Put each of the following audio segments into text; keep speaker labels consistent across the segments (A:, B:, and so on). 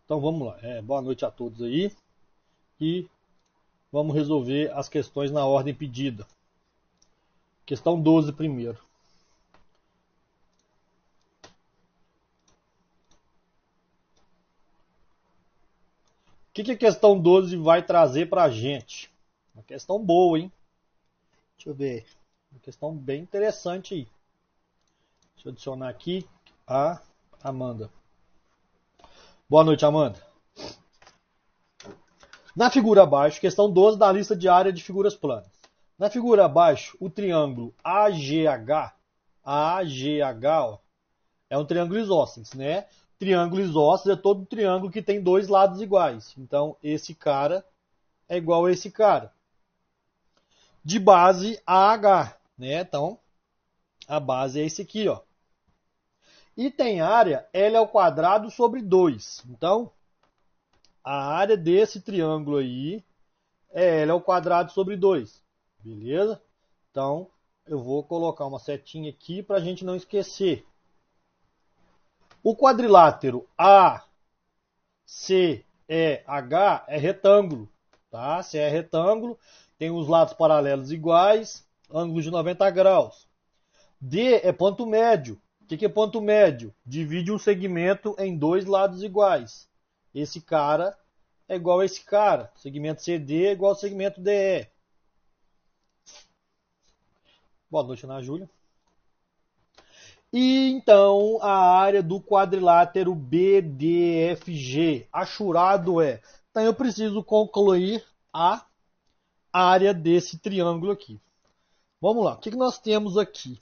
A: Então vamos lá. Boa noite a todos aí. E vamos resolver as questões na ordem pedida. Questão 12 primeiro. O que a questão 12 vai trazer para a gente? Uma questão boa, hein? Deixa eu ver. Uma questão bem interessante aí. Deixa eu adicionar aqui a Amanda. Boa noite, Amanda. Na figura abaixo, questão 12 da lista de área de figuras planas. Na figura abaixo, o triângulo AGH, ó, é um triângulo isósceles, né? Triângulo isósceles é todo triângulo que tem dois lados iguais. Então, esse cara é igual a esse cara. De base AH, né? Então, a base é esse aqui, ó. E tem área L ao quadrado sobre 2. Então, a área desse triângulo aí é L ao quadrado sobre 2. Beleza? Então, eu vou colocar uma setinha aqui para a gente não esquecer. O quadrilátero ACEH é retângulo. Tá? Se é retângulo, tem os lados paralelos iguais, ângulos de 90 graus. D é ponto médio. O que é ponto médio? Divide um segmento em dois lados iguais. Esse cara é igual a esse cara. Segmento CD é igual ao segmento DE. Boa noite, Ana Júlia. E então a área do quadrilátero BDFG, achurado é. Então eu preciso concluir a área desse triângulo aqui. Vamos lá, o que nós temos aqui?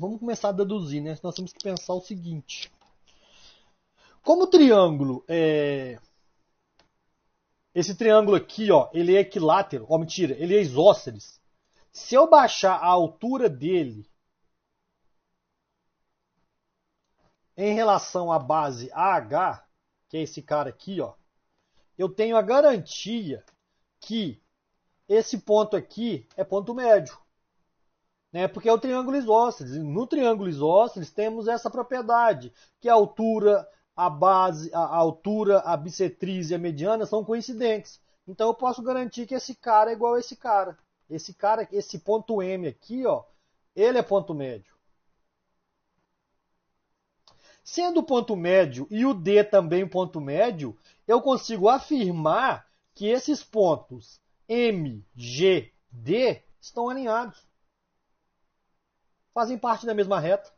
A: Vamos começar a deduzir, né? Nós temos que pensar o seguinte. Como o triângulo esse triângulo aqui, ó, ele é equilátero, ó, mentira, ele é isósceles. Se eu baixar a altura dele em relação à base AH, que é esse cara aqui, ó, eu tenho a garantia que esse ponto aqui é ponto médio. Né? Porque é o triângulo isósceles. No triângulo isósceles temos essa propriedade, que a altura, a base, a altura, a bissetriz e a mediana são coincidentes. Então eu posso garantir que esse cara é igual a esse cara. Esse ponto M aqui, ó, ele é ponto médio. Sendo o ponto médio e o D também ponto médio, eu consigo afirmar que esses pontos M, G, D estão alinhados. Fazem parte da mesma reta.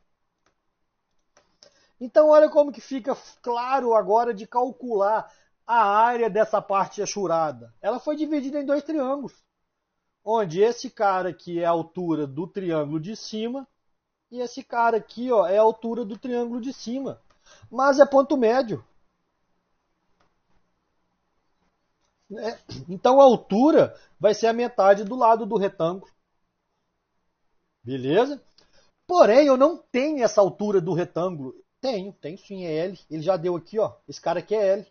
A: Então olha como que fica claro agora de calcular a área dessa parte achurada. Ela foi dividida em dois triângulos, onde esse cara aqui é a altura do triângulo de cima e esse cara aqui, ó, é a altura do triângulo de cima. Mas é ponto médio. Então a altura vai ser a metade do lado do retângulo. Beleza? Porém, eu não tenho essa altura do retângulo. Tenho sim, é L. Ele já deu aqui, ó. Esse cara aqui é L.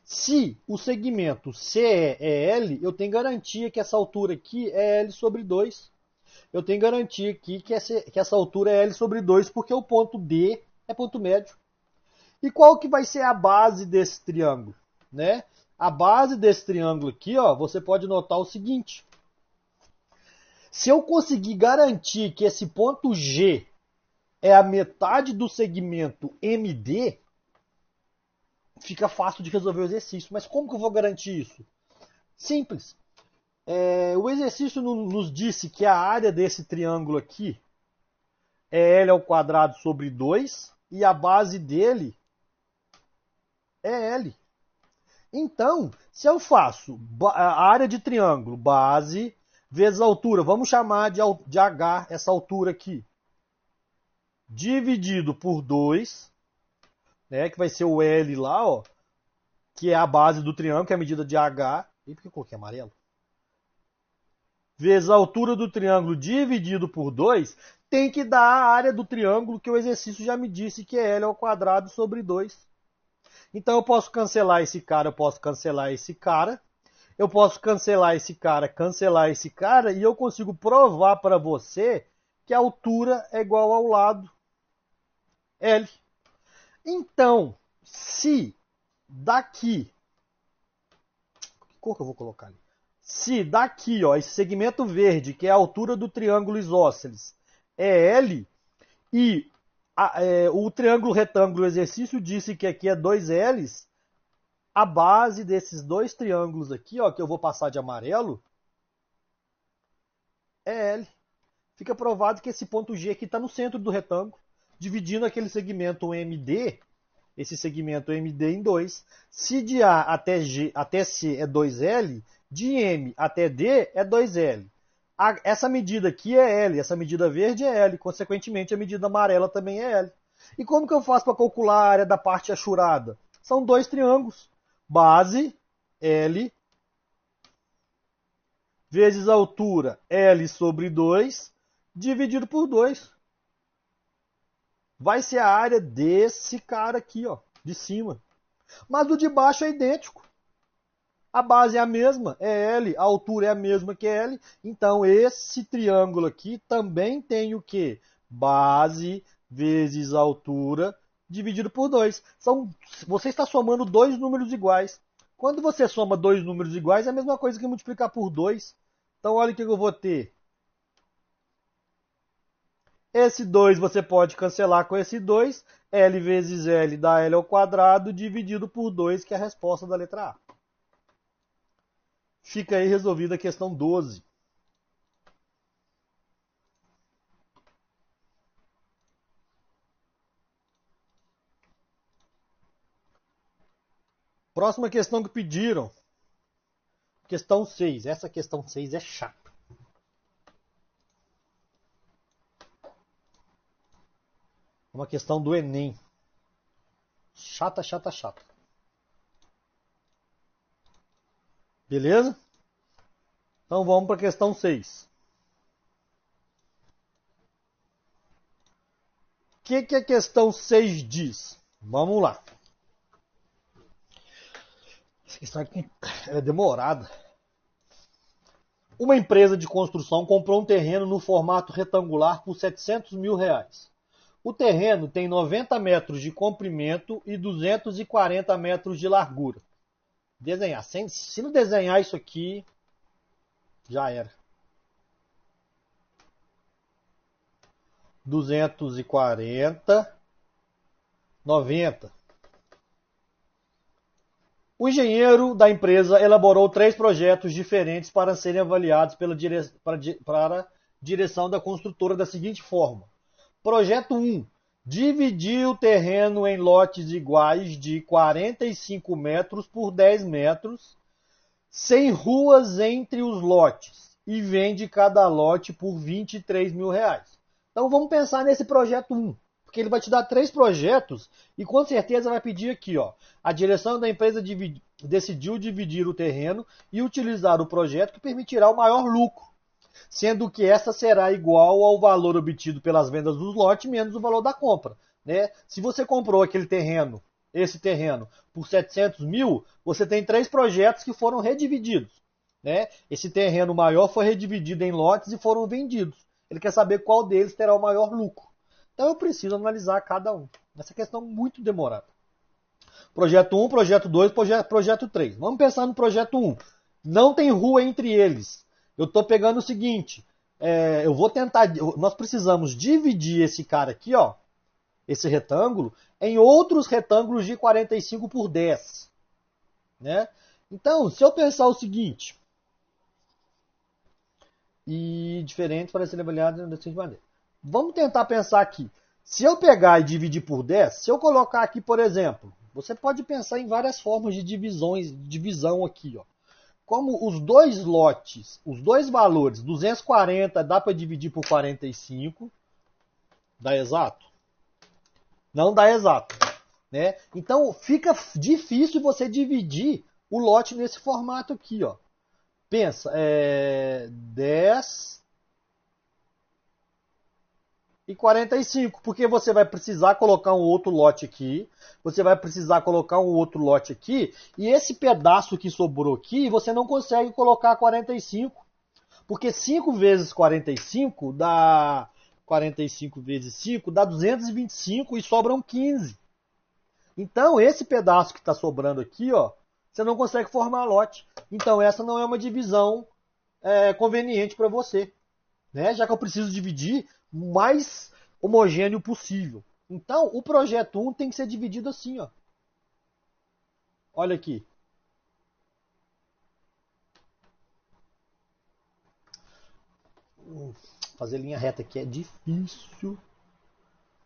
A: Se o segmento CE é L, eu tenho garantia que essa altura aqui é L sobre 2. Eu tenho garantia aqui que essa altura é L sobre 2, porque o ponto D é ponto médio. E qual que vai ser a base desse triângulo? Né? A base desse triângulo aqui, ó, você pode notar o seguinte. Se eu conseguir garantir que esse ponto G é a metade do segmento MD, fica fácil de resolver o exercício. Mas como que eu vou garantir isso? Simples. O exercício nos disse que a área desse triângulo aqui é L ao quadrado sobre 2 e a base dele é L. Então, se eu faço a área de triângulo, base, vezes a altura, vamos chamar de H essa altura aqui, dividido por 2, né, que vai ser o L lá, ó, que é a base do triângulo, que é a medida de H. E por que eu coloquei amarelo? Vezes a altura do triângulo dividido por 2, tem que dar a área do triângulo que o exercício já me disse que é L ao quadrado sobre 2. Então eu posso cancelar esse cara, eu posso cancelar esse cara, e eu consigo provar para você que a altura é igual ao lado L. Então, se daqui... Que cor que eu vou colocar ali? Se daqui, ó, esse segmento verde, que é a altura do triângulo isósceles, é L, e o triângulo retângulo exercício disse que aqui é 2Ls, a base desses dois triângulos aqui, ó, que eu vou passar de amarelo, é L. Fica provado que esse ponto G aqui está no centro do retângulo, dividindo aquele segmento MD, esse segmento MD em 2. Se de A até C é 2L, de M até D é 2L. Essa medida aqui é L, essa medida verde é L, consequentemente a medida amarela também é L. E como que eu faço para calcular a área da parte achurada? São dois triângulos, base L vezes a altura L sobre 2, dividido por 2. Vai ser a área desse cara aqui, ó, de cima. Mas o de baixo é idêntico. A base é a mesma, é L, a altura é a mesma que L. Então, esse triângulo aqui também tem o quê? Base vezes a altura dividido por 2. Você está somando dois números iguais. Quando você soma dois números iguais, é a mesma coisa que multiplicar por 2. Então, olha o que eu vou ter. Esse 2 você pode cancelar com esse 2. L vezes L dá L ao quadrado dividido por 2, que é a resposta da letra A. Fica aí resolvida a questão 12. Próxima questão que pediram. Questão 6. Essa questão 6 é chata. É uma questão do Enem. Chata, chata, chata. Beleza? Então vamos para a questão 6. O que a questão 6 diz? Vamos lá. Essa questão aqui é demorada. Uma empresa de construção comprou um terreno no formato retangular por R$700 mil. O terreno tem 90 metros de comprimento e 240 metros de largura. Desenhar. Se não desenhar isso aqui, já era. 240, 90. O engenheiro da empresa elaborou 3 projetos diferentes para serem avaliados para a direção da construtora da seguinte forma. Projeto 1. Dividir o terreno em lotes iguais de 45 metros por 10 metros, sem ruas entre os lotes, e vende cada lote por R$23 mil. Então vamos pensar nesse projeto 1, porque ele vai te dar 3 projetos e com certeza vai pedir aqui, ó, a direção da empresa decidiu dividir o terreno e utilizar o projeto que permitirá o maior lucro, sendo que essa será igual ao valor obtido pelas vendas dos lotes menos o valor da compra, né? Se você comprou aquele terreno, esse terreno, por 700 mil, você tem 3 projetos que foram redivididos, né? Esse terreno maior foi redividido em lotes e foram vendidos. Ele quer saber qual deles terá o maior lucro. Então eu preciso analisar cada um. Essa questão é muito demorada. Projeto 1, projeto 2, projeto 3. Vamos pensar no projeto 1. Não tem rua entre eles. Eu estou pegando o seguinte, eu vou tentar, nós precisamos dividir esse cara aqui, ó, esse retângulo, em outros retângulos de 45 por 10. Né? Então, se eu pensar o seguinte, e diferente para ser avaliado da seguinte maneira. Vamos tentar pensar aqui. Se eu pegar e dividir por 10, se eu colocar aqui, por exemplo, você pode pensar em várias formas de divisão aqui, ó. Como os dois lotes, os dois valores, 240 dá para dividir por 45, dá exato? Não dá exato, né? Então fica difícil você dividir o lote nesse formato aqui, ó. Pensa, 10 e 45, porque você vai precisar colocar um outro lote aqui, você vai precisar colocar um outro lote aqui, e esse pedaço que sobrou aqui, você não consegue colocar 45, porque 5 vezes 45 dá 45 vezes 5 dá 225 e sobram 15. Então, esse pedaço que está sobrando aqui, ó, você não consegue formar lote. Então, essa não é uma divisão conveniente para você, né? Já que eu preciso dividir o mais homogêneo possível. Então, o projeto 1 tem que ser dividido assim, ó. Olha aqui. Fazer linha reta aqui é difícil.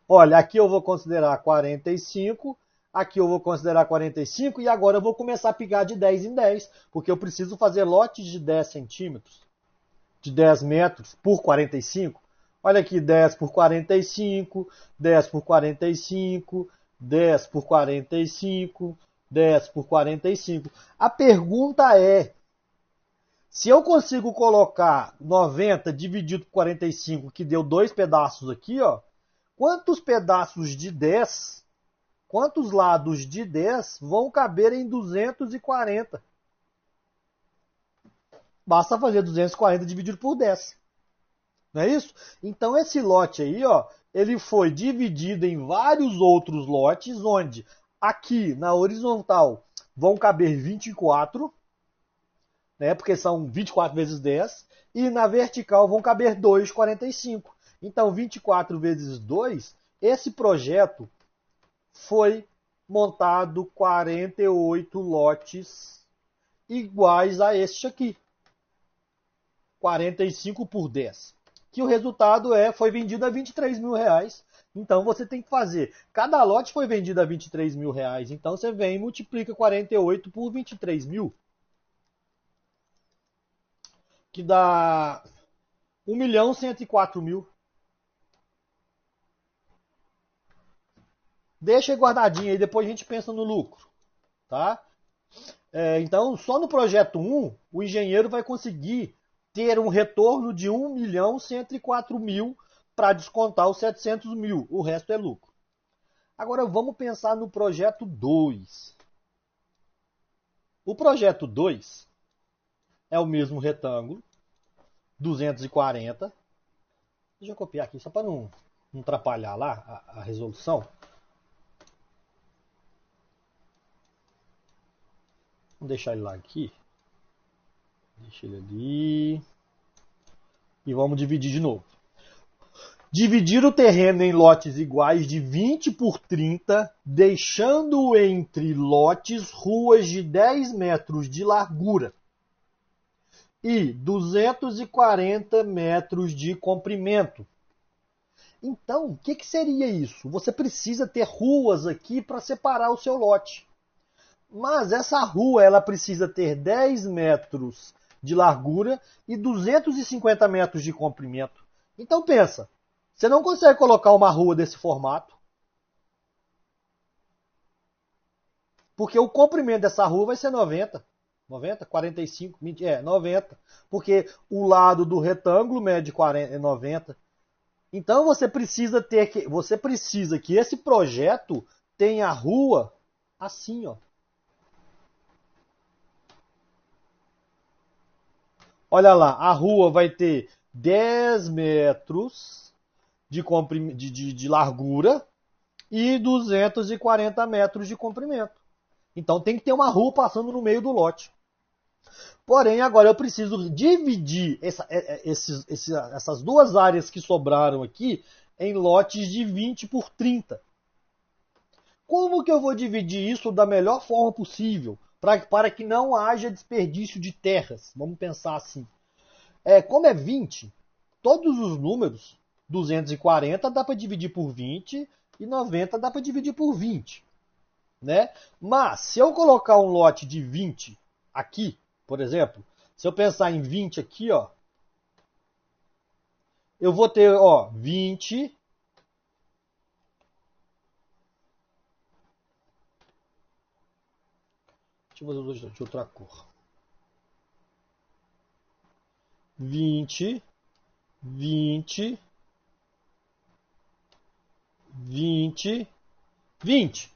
A: Olha, aqui eu vou considerar 45, aqui eu vou considerar 45 e agora eu vou começar a picar de 10 em 10, porque eu preciso fazer lotes de 10 centímetros, de 10 metros por 45. Olha aqui, 10 por 45, 10 por 45, 10 por 45, 10 por 45. A pergunta é, se eu consigo colocar 90 dividido por 45, que deu 2 pedaços aqui, ó, quantos pedaços de 10, quantos lados de 10 vão caber em 240? Basta fazer 240 dividido por 10. Não é isso? Então esse lote aí, ó, ele foi dividido em vários outros lotes, onde aqui na horizontal vão caber 24, né, porque são 24 vezes 10, e na vertical vão caber 2, 45. Então 24 vezes 2, esse projeto foi montado 48 lotes iguais a este aqui. 45 por 10. Que o resultado foi vendido a 23 mil reais. Então você tem que fazer. Cada lote foi vendido a 23 mil reais. Então você vem e multiplica 48 por 23 mil. Que dá 1.104.000. Deixa aí guardadinho aí, depois a gente pensa no lucro. Tá? Então, só no projeto 1, o engenheiro vai conseguir ter um retorno de 1.104.000 para descontar os 700 mil. O resto é lucro. Agora vamos pensar no projeto 2. O projeto 2 é o mesmo retângulo, 240. Deixa eu copiar aqui, só para não atrapalhar lá a resolução. Vamos deixar ele lá aqui. Deixa ele ali. E vamos dividir de novo. Dividir o terreno em lotes iguais de 20 por 30, deixando entre lotes ruas de 10 metros de largura e 240 metros de comprimento. Então, o que seria isso? Você precisa ter ruas aqui para separar o seu lote. Mas essa rua ela precisa ter 10 metros de largura e 250 metros de comprimento. Então pensa, você não consegue colocar uma rua desse formato, porque o comprimento dessa rua vai ser 90. 90, 45, 20, 90. Porque o lado do retângulo mede 90. Então você precisa que esse projeto tenha a rua assim, ó. Olha lá, a rua vai ter 10 metros de largura e 240 metros de comprimento. Então tem que ter uma rua passando no meio do lote. Porém, agora eu preciso dividir essas duas áreas que sobraram aqui em lotes de 20 por 30. Como que eu vou dividir isso da melhor forma possível? Para que não haja desperdício de terras. Vamos pensar assim. Como é 20, todos os números, 240 dá para dividir por 20 e 90 dá para dividir por 20. Né? Mas, se eu colocar um lote de 20 aqui, por exemplo, se eu pensar em 20 aqui, ó, eu vou ter 20... Deixa eu fazer de outra cor. 20, 20, 20, 20.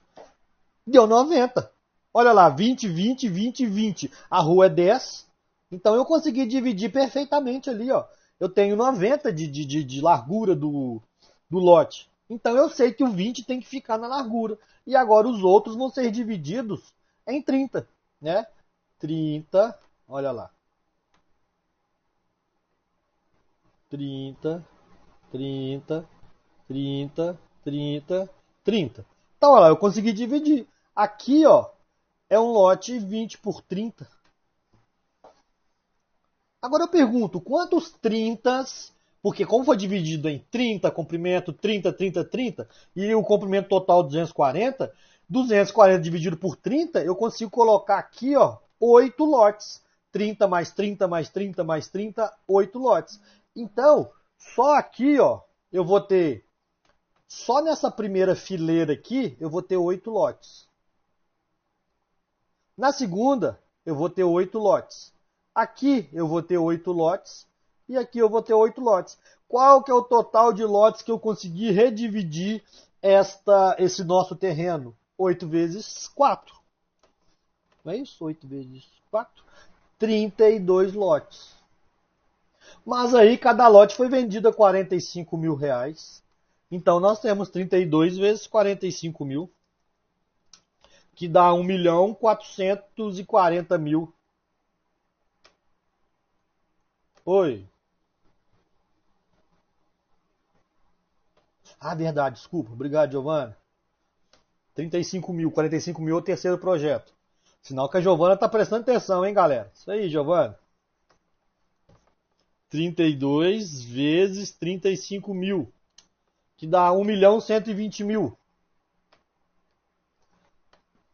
A: Deu 90. Olha lá, 20, 20, 20, 20. A rua é 10. Então eu consegui dividir perfeitamente ali, ó. eu tenho 90 de largura do lote. Então eu sei que o 20 tem que ficar na largura. E agora os outros vão ser divididos em 30, né? 30, olha lá. 30, 30, 30, 30, 30. Então, olha lá, eu consegui dividir. Aqui, ó, é um lote 20 por 30. Agora eu pergunto, quantos 30, porque como foi dividido em 30, comprimento 30, 30, 30, e o comprimento total 240, 240 dividido por 30, eu consigo colocar aqui, ó, 8 lotes. 30 mais 30 mais 30 mais 30, 8 lotes. Então, só aqui, ó, eu vou ter, só nessa primeira fileira aqui, eu vou ter 8 lotes. Na segunda, eu vou ter 8 lotes. Aqui eu vou ter 8 lotes. E aqui eu vou ter 8 lotes. Qual que é o total de lotes que eu consegui redividir esse nosso terreno? 8 vezes 4. Não é isso? 8 vezes 4. 32 lotes. Mas aí cada lote foi vendido a 45 mil reais. Então nós temos 32 vezes 45 mil. Que dá 1.440.000. Oi. Ah, verdade, desculpa. Obrigado, Giovana. 35 mil, 45 mil é o terceiro projeto. Sinal que a Giovana tá prestando atenção, hein, galera? Isso aí, Giovana. 32 vezes 35 mil, que dá 1.120.000.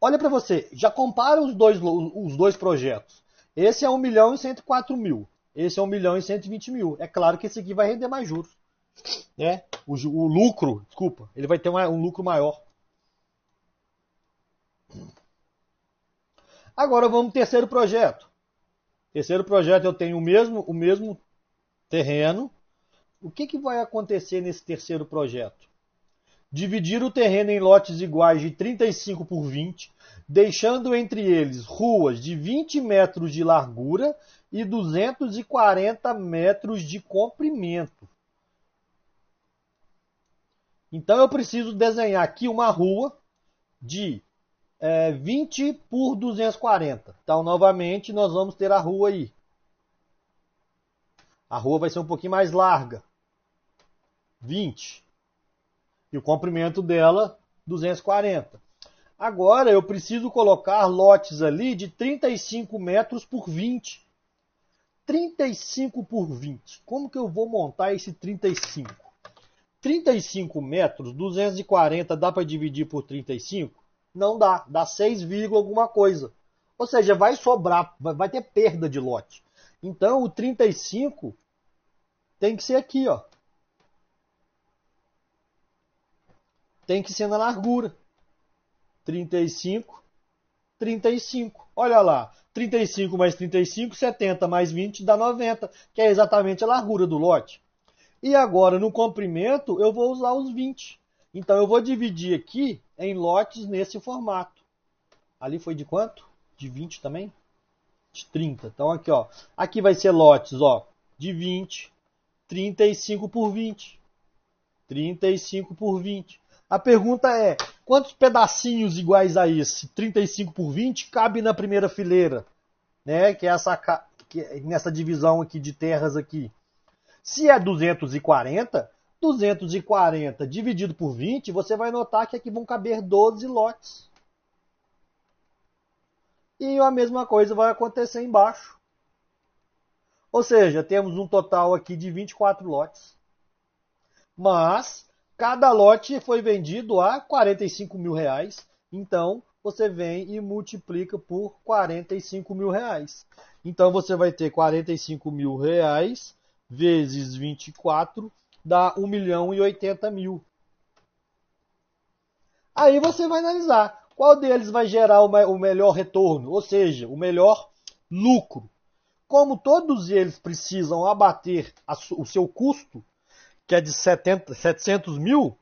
A: Olha para você, já compara os dois projetos. Esse é 1.104.000. Esse é 1.120.000. É claro que esse aqui vai render mais juros. Né? O lucro, desculpa, ele vai ter um lucro maior. Agora vamos pro terceiro projeto. Terceiro projeto eu tenho o mesmo terreno. O que vai acontecer nesse terceiro projeto? Dividir o terreno em lotes iguais de 35 por 20, deixando entre eles ruas de 20 metros de largura e 240 metros de comprimento. Então eu preciso desenhar aqui uma rua de 20 por 240. Então, novamente, nós vamos ter a rua aí. A rua vai ser um pouquinho mais larga. 20. E o comprimento dela, 240. Agora, eu preciso colocar lotes ali de 35 metros por 20. 35 por 20. Como que eu vou montar esse 35? 35 metros, 240 dá para dividir por 35? Não dá, dá 6, alguma coisa. Ou seja, vai sobrar, vai ter perda de lote. Então o 35 tem que ser aqui, ó. Tem que ser na largura. 35, 35. Olha lá, 35 mais 35, 70 mais 20 dá 90, que é exatamente a largura do lote. E agora no comprimento eu vou usar os 20. Então eu vou dividir aqui em lotes nesse formato. Ali foi de quanto? De 20 também? De 30. Então aqui, ó. Aqui vai ser lotes, ó, de 20, 35 por 20. 35 por 20. A pergunta é, quantos pedacinhos iguais a esse 35 por 20 cabe na primeira fileira? Né? Que é nessa divisão aqui de terras aqui. Se é 240, 240 dividido por 20, você vai notar que aqui vão caber 12 lotes. E a mesma coisa vai acontecer embaixo. Ou seja, temos um total aqui de 24 lotes. Mas cada lote foi vendido a 45 mil reais. Então você vem e multiplica por 45 mil reais. Então você vai ter 45 mil reais vezes 24 dá 1.080.000. Aí você vai analisar qual deles vai gerar o melhor retorno, ou seja, o melhor lucro. Como todos eles precisam abater o seu custo, que é de 700 mil,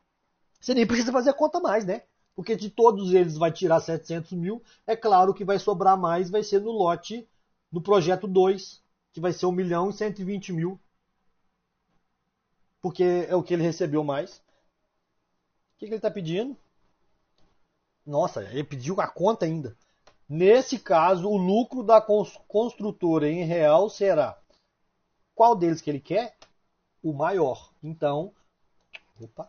A: você nem precisa fazer a conta mais, né? Porque de todos eles vai tirar 700 mil, é claro que vai sobrar mais, vai ser no lote do projeto 2, que vai ser 1.120.000. porque é o que ele recebeu mais. O que ele está pedindo? Nossa, ele pediu a conta ainda. Nesse caso, o lucro da construtora em real será qual deles que ele quer? O maior. Então, opa,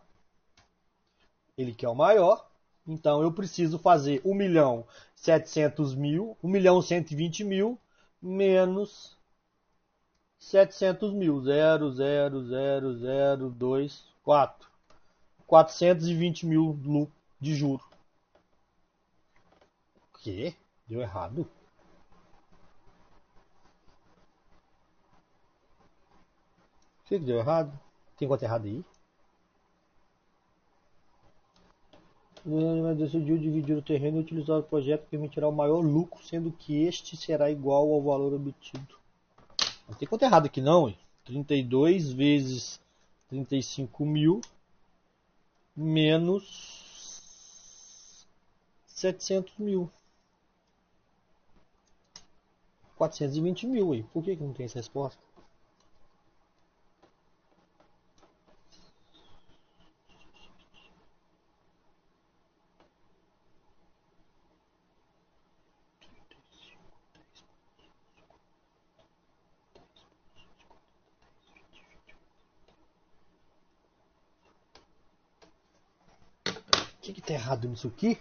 A: ele quer o maior. Então eu preciso fazer 1.700.000, 1.120.000 menos 700.000. 0,00024. 420.000 de juro. O quê? Deu errado? O que deu errado? Tem conta errada aí? Mas decidiu dividir o terreno e utilizar o projeto que permitirá o maior lucro, sendo que este será igual ao valor obtido. Não tem conta errada aqui não, hein? 32 vezes 35.000 menos 700.000. 420.000, hein? Por que não tem essa resposta? O que tá errado nisso aqui?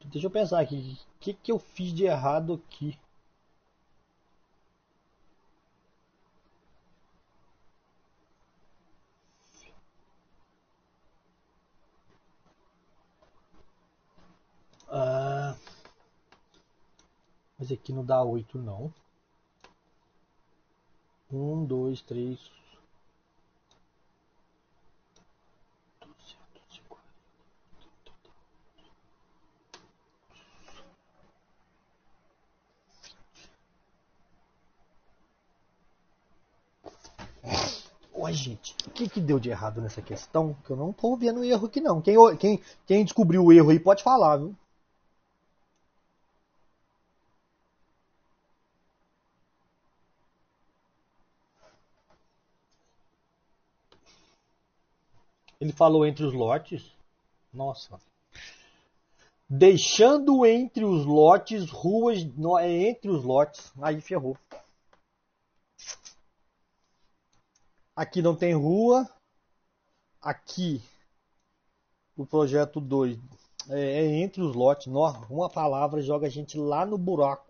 A: Deixa eu pensar aqui. O que eu fiz de errado aqui? Ah, mas aqui não dá 8 não. 1, 2, 3. Ué, gente, o que deu de errado nessa questão? Que eu não tô vendo erro aqui não. Quem descobriu o erro aí pode falar, viu? Ele falou entre os lotes. Nossa. Deixando entre os lotes ruas. É entre os lotes. Aí ferrou. Aqui não tem rua. Aqui o projeto 2 é entre os lotes. Uma palavra joga a gente lá no buraco.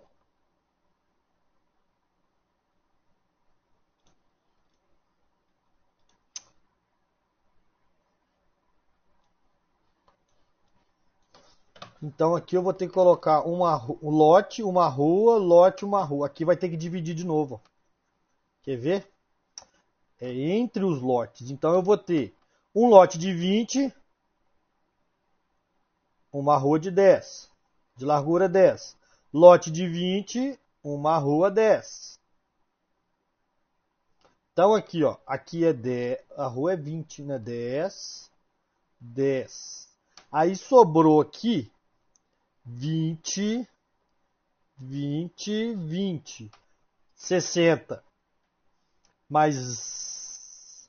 A: Então aqui eu vou ter que colocar um lote, uma rua, lote, uma rua. Aqui vai ter que dividir de novo. Quer ver? É entre os lotes. Então eu vou ter um lote de 20, uma rua de 10, de largura 10. Lote de 20, uma rua 10. Então aqui, ó, aqui é 10, a rua é 20, né? 10, 10. Aí sobrou aqui 20, 20, 20, 60. Mais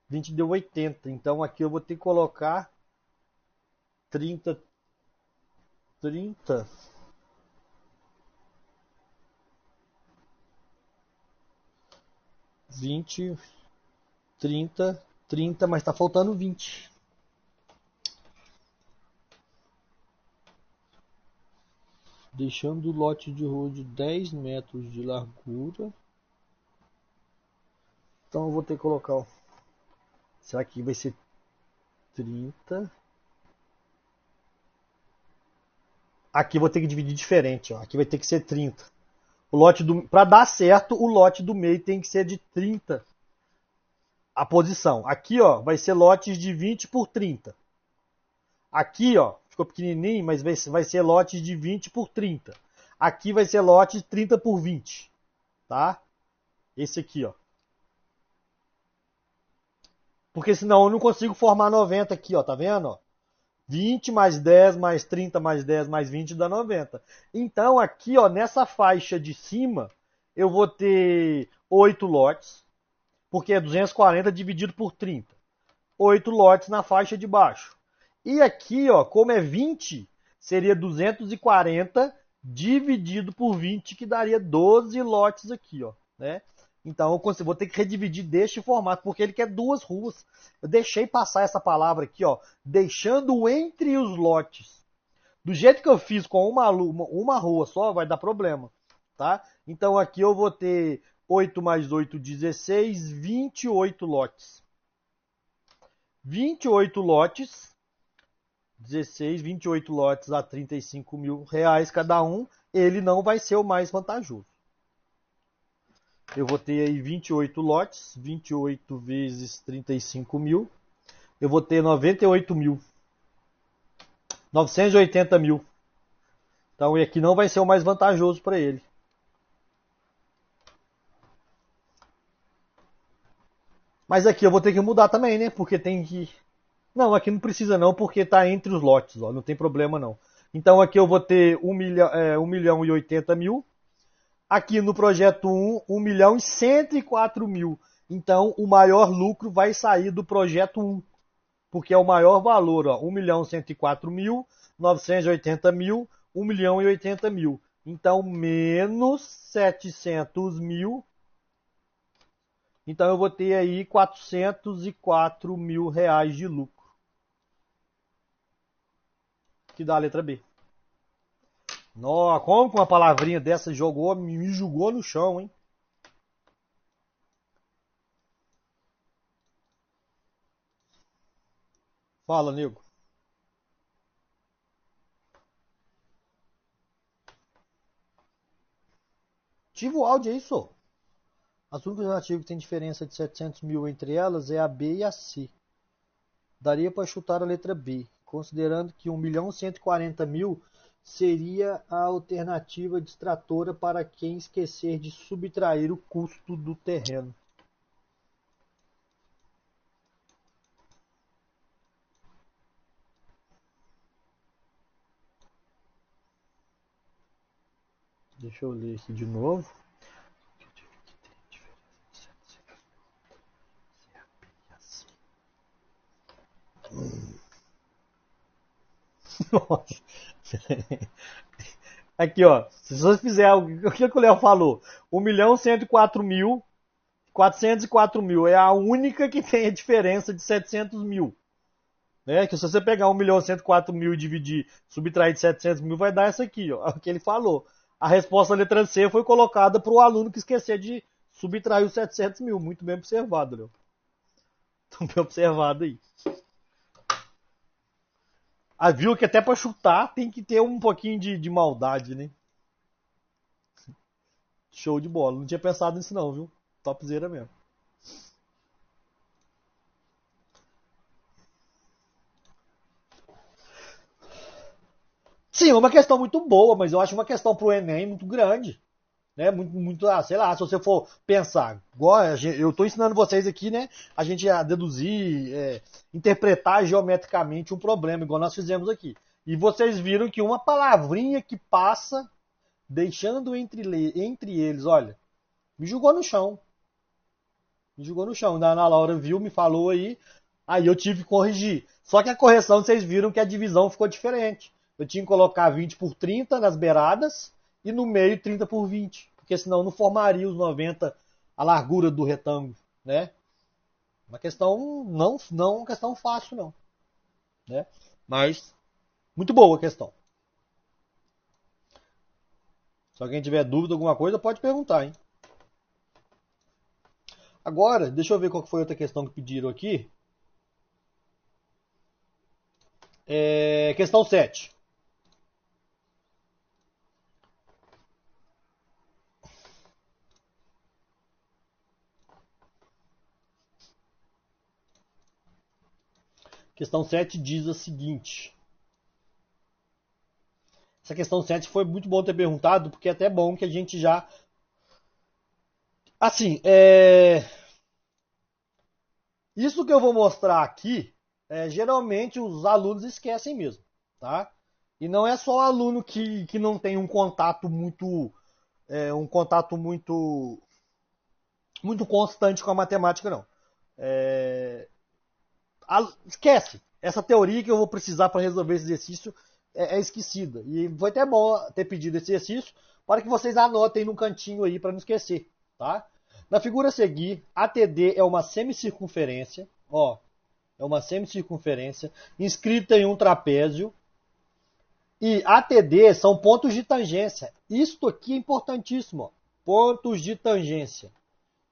A: 20 deu 80. Então aqui eu vou ter que colocar 30, 30. 20, 30, 30, mas tá faltando 20. Deixando o lote de rua de 10 metros de largura. Então eu vou ter que colocar, ó. Será que vai ser 30? Aqui eu vou ter que dividir diferente, ó. Aqui vai ter que ser 30. Para dar certo, o lote do meio tem que ser de 30 a posição. Aqui, ó, vai ser lotes de 20 por 30. Aqui, ó, ficou pequenininho, mas vai ser lotes de 20 por 30. Aqui vai ser lote de 30 por 20, tá? Esse aqui, ó. Porque senão eu não consigo formar 90 aqui, ó, tá vendo? Ó? 20 mais 10 mais 30 mais 10 mais 20 dá 90. Então aqui, ó, nessa faixa de cima, eu vou ter 8 lotes, porque é 240 dividido por 30. 8 lotes na faixa de baixo. E aqui, ó, como é 20, seria 240 dividido por 20, que daria 12 lotes aqui, ó, né? Então eu vou ter que redividir deste formato, porque ele quer duas ruas. Eu deixei passar essa palavra aqui, ó, deixando entre os lotes. Do jeito que eu fiz com uma rua só, vai dar problema, tá? Então aqui eu vou ter 8 mais 8, 16, 28 lotes. 28 lotes, 16, 28 lotes a 35 mil reais cada um, ele não vai ser o mais vantajoso. Eu vou ter aí 28 lotes, 28 vezes 35 mil, eu vou ter 98 mil, 980 mil. Então aqui não vai ser o mais vantajoso para ele. Mas aqui eu vou ter que mudar também, né? Porque tem que... Não, aqui não precisa não, porque está entre os lotes, ó, não tem problema não. Então aqui eu vou ter 1 milhão e 80 mil. Aqui no projeto 1, 1 milhão e 104 mil. Então o maior lucro vai sair do projeto 1, porque é o maior valor, ó, 1 milhão e 104 mil, 980 mil, 1 milhão e 80 mil. Então menos 700 mil. Então eu vou ter aí 404 mil reais de lucro. Que dá a letra B. Nossa, como que uma palavrinha dessa me jogou no chão, hein? Fala, nego. Ativa o áudio aí, só. As únicas alternativas que tem diferença de 700 mil entre elas é a B e a C. Daria para chutar a letra B, considerando que 1 milhão e 140 mil seria a alternativa distratora para quem esquecer de subtrair o custo do terreno. Deixa eu ler aqui de novo. Nossa. Aqui, ó. Se você fizer o que o Léo falou, 1 milhão 104 mil, 404 mil é a única que tem a diferença de 700 mil. Né? Que se você pegar 1 milhão 104 mil e dividir, subtrair de 700 mil, vai dar essa aqui, ó. É o que ele falou. A resposta da letra C foi colocada para o aluno que esquecer de subtrair os 700 mil. Muito bem observado, Léo. Muito bem observado aí. Ah, viu que até para chutar tem que ter um pouquinho de maldade, né? Show de bola. Não tinha pensado nisso não, viu? Topzera mesmo. Sim, é uma questão muito boa, mas eu acho uma questão pro Enem muito grande. Né? Muito, sei lá, se você for pensar, igual eu estou ensinando vocês aqui, né? A gente a deduzir, interpretar geometricamente um problema, igual nós fizemos aqui. E vocês viram que uma palavrinha que passa, deixando entre eles, olha, me jogou no chão. Me jogou no chão. A Ana Laura viu, me falou aí eu tive que corrigir. Só que a correção, vocês viram que a divisão ficou diferente. Eu tinha que colocar 20 por 30 nas beiradas e no meio 30 por 20. Porque senão não formaria os 90 a largura do retângulo, né? Uma questão, não uma questão fácil, não. Né? Mas, muito boa a questão. Se alguém tiver dúvida, alguma coisa, pode perguntar, hein? Agora, deixa eu ver qual foi a outra questão que pediram aqui. Questão 7. Questão 7 diz a seguinte. Essa questão 7 foi muito bom ter perguntado, porque é até bom que a gente já... Assim, isso que eu vou mostrar aqui geralmente os alunos esquecem mesmo, tá? E não é só o aluno que não tem um contato muito, um contato muito constante com a matemática, não. É, esquece. Essa teoria que eu vou precisar para resolver esse exercício é esquecida. E foi até bom ter pedido esse exercício para que vocês anotem no cantinho aí para não esquecer, tá? Na figura a seguir, ATD é uma semicircunferência, ó, é uma semicircunferência inscrita em um trapézio. E ATD são pontos de tangência. Isto aqui é importantíssimo, ó, pontos de tangência.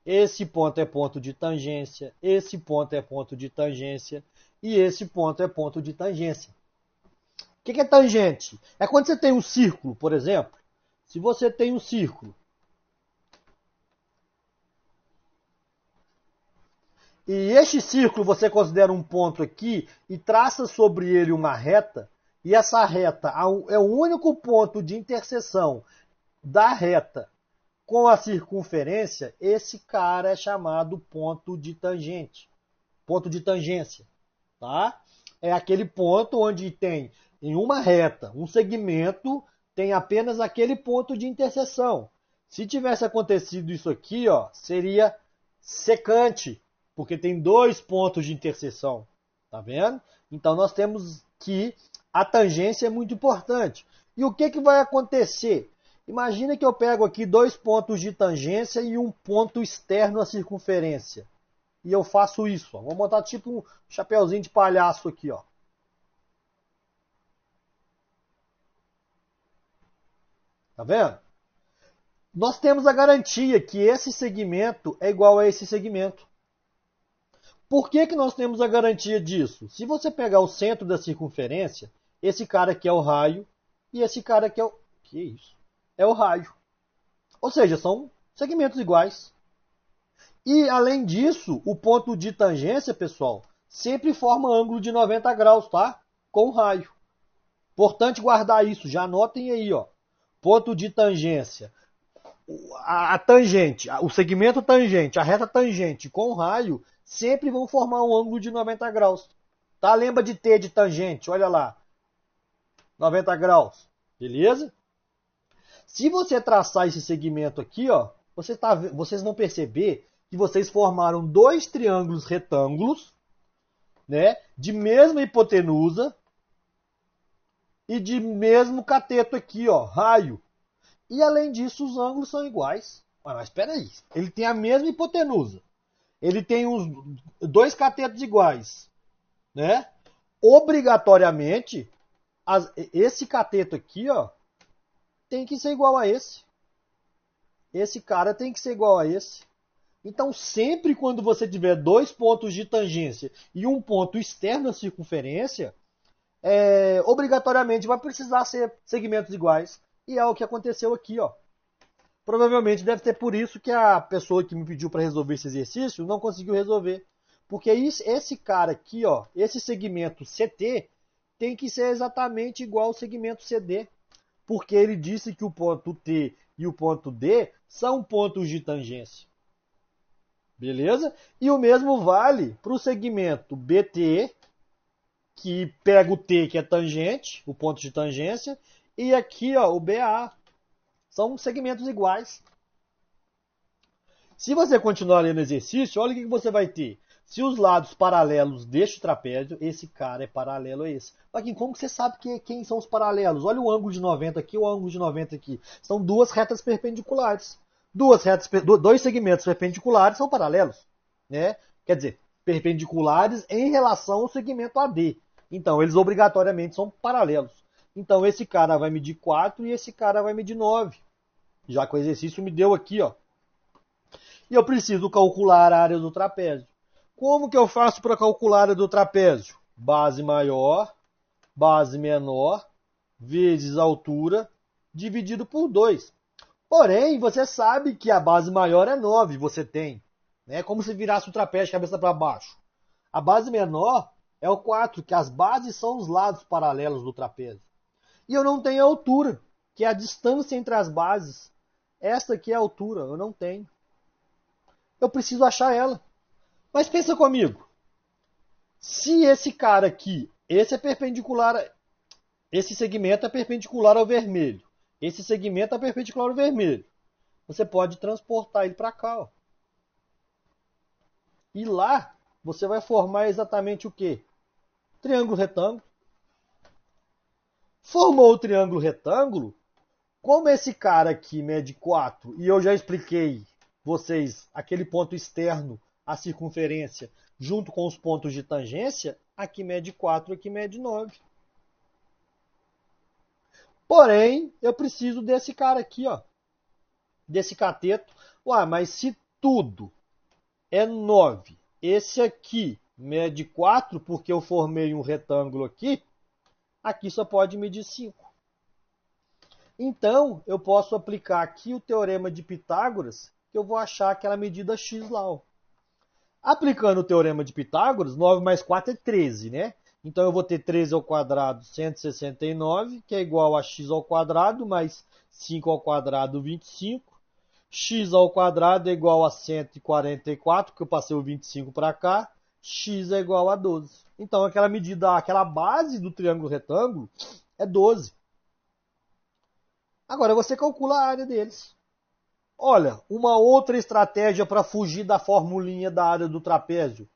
A: Esse ponto é ponto de tangência, esse ponto é ponto de tangência e esse ponto é ponto de tangência. O que é tangente? É quando você tem um círculo, por exemplo. Se você tem um círculo e este círculo você considera um ponto aqui e traça sobre ele uma reta, e essa reta é o único ponto de interseção da reta com a circunferência, esse cara é chamado ponto de tangente, ponto de tangência, tá? É aquele ponto onde tem em uma reta, um segmento, tem apenas aquele ponto de interseção. Se tivesse acontecido isso aqui, ó, seria secante, porque tem dois pontos de interseção, tá vendo? Então nós temos que a tangência é muito importante. E o que vai acontecer? Imagina que eu pego aqui dois pontos de tangência e um ponto externo à circunferência. E eu faço isso. Ó. Vou montar tipo um chapeuzinho de palhaço aqui. Ó. Tá vendo? Nós temos a garantia que esse segmento é igual a esse segmento. Por que nós temos a garantia disso? Se você pegar o centro da circunferência, esse cara aqui é o raio e esse cara aqui é o... Que isso? É o raio. Ou seja, são segmentos iguais. E, além disso, o ponto de tangência, pessoal, sempre forma ângulo de 90 graus, tá? Com o raio. Importante guardar isso, já anotem aí, ó. Ponto de tangência. A tangente, o segmento tangente, a reta tangente com o raio, sempre vão formar um ângulo de 90 graus. Tá? Lembra de T de tangente, olha lá. 90 graus, beleza? Se você traçar esse segmento aqui, ó, vocês vão perceber que vocês formaram dois triângulos retângulos, né, de mesma hipotenusa e de mesmo cateto aqui, ó, raio. E além disso, os ângulos são iguais. Mas espera aí, ele tem a mesma hipotenusa. Ele tem os dois catetos iguais, né? Obrigatoriamente, esse cateto aqui, ó, tem que ser igual a esse. Esse cara tem que ser igual a esse. Então, sempre quando você tiver dois pontos de tangência e um ponto externo à circunferência, obrigatoriamente vai precisar ser segmentos iguais. E é o que aconteceu aqui, ó. Provavelmente deve ser por isso que a pessoa que me pediu para resolver esse exercício não conseguiu resolver. Porque esse cara aqui, ó, esse segmento CT, tem que ser exatamente igual ao segmento CD. Porque ele disse que o ponto T e o ponto D são pontos de tangência. Beleza? E o mesmo vale para o segmento BT, que pega o T, que é tangente, o ponto de tangência, e aqui, ó, o BA. São segmentos iguais. Se você continuar lendo o exercício, olha o que você vai ter. Se os lados paralelos deste trapézio, esse cara é paralelo a esse. Aqui, como que você sabe quem são os paralelos? Olha o ângulo de 90 aqui, o ângulo de 90 aqui. São duas retas perpendiculares. Dois segmentos perpendiculares são paralelos. Né? Quer dizer, perpendiculares em relação ao segmento AD. Então, eles obrigatoriamente são paralelos. Então, esse cara vai medir 4 e esse cara vai medir 9. Já que o exercício me deu aqui, ó. E eu preciso calcular a área do trapézio. Como que eu faço para calcular a área do trapézio? Base maior, base menor, vezes a altura, dividido por 2. Porém, você sabe que a base maior é 9, você tem. É como se virasse o trapézio de cabeça para baixo. A base menor é o 4, que as bases são os lados paralelos do trapézio. E eu não tenho a altura, que é a distância entre as bases. Esta aqui é a altura, eu não tenho. Eu preciso achar ela. Mas pensa comigo. Se esse cara aqui, esse é perpendicular, esse segmento é perpendicular ao vermelho, esse segmento é perpendicular ao vermelho, você pode transportar ele para cá, ó. E lá você vai formar exatamente o quê? Triângulo retângulo. Formou o triângulo retângulo, como esse cara aqui mede 4, e eu já expliquei vocês aquele ponto externo, a circunferência, junto com os pontos de tangência, aqui mede 4, aqui mede 9. Porém, eu preciso desse cara aqui, ó, desse cateto. Ué, mas se tudo é 9, esse aqui mede 4 porque eu formei um retângulo aqui, aqui só pode medir 5. Então, eu posso aplicar aqui o teorema de Pitágoras, que eu vou achar aquela medida x lá. Ó. Aplicando o teorema de Pitágoras, 9 mais 4 é 13, né? Então, eu vou ter 13 ao quadrado, 169, que é igual a x ao quadrado, mais 5 ao quadrado, 25. X ao quadrado é igual a 144, que eu passei o 25 para cá. X é igual a 12. Então, aquela medida, aquela base do triângulo retângulo é 12. Agora você calcula a área deles. Olha, uma outra estratégia para fugir da formulinha da área do trapézio.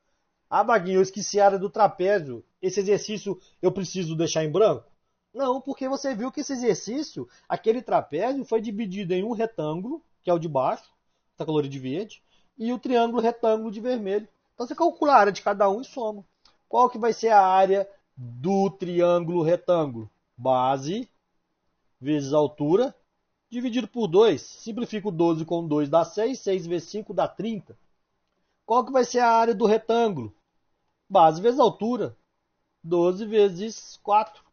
A: Ah, Maguinho, eu esqueci a área do trapézio. Esse exercício eu preciso deixar em branco? Não, porque você viu que esse exercício, aquele trapézio, foi dividido em um retângulo, que é o de baixo, está colorido de verde, e o triângulo retângulo de vermelho. Então você calcula a área de cada um e soma. Qual que vai ser a área do triângulo retângulo? Base vezes altura, dividido por 2. Simplifico 12 com 2 dá 6, 6 vezes 5 dá 30. Qual que vai ser a área do retângulo? Base vezes altura, 12 vezes 4,